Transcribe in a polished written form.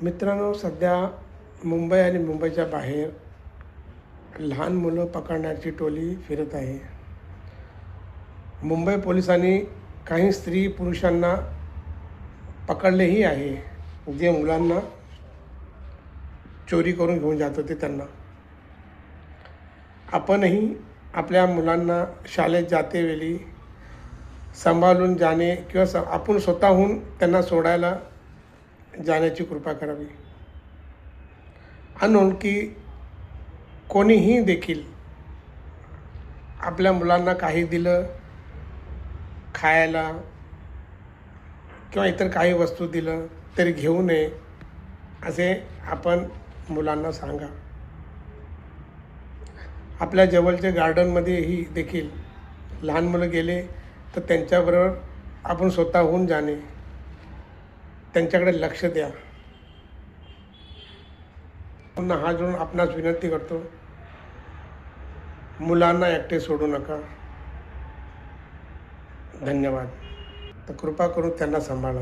मित्रांनो, सध्या मुंबई आणि मुंबईच्या बाहेर लहान मुलं पकडण्याची टोली फिरत आहे. मुंबई पोलिसांनी काही स्त्री पुरुषांना पकडलेही आहे, जे मुलांना चोरी करून घेऊन जात होते त्यांना. आपणही आपल्या मुलांना शाळेत जातेवेळी सांभाळून जाणे किंवा आपण स्वतःहून त्यांना सोडायला जाण्याची कृपा करावी. अनोळखी कोणीही देखील आपल्या मुलांना काही दिलं खायला किंवा इतर काही वस्तू दिलं तरी घेऊ नये, असे आपण मुलांना सांगा. आपल्या जवळच्या गार्डनमध्येही देखील लहान मुलं गेले तर त्यांच्याबरोबर आपण स्वतःहून जाणे, त्यांच्याकडे लक्ष द्या. पुन्हा हात जोडून आपणास विनंती करतो, मुलांना एकटे सोडू नका. धन्यवाद. तर कृपा करून त्यांना सांभाळा.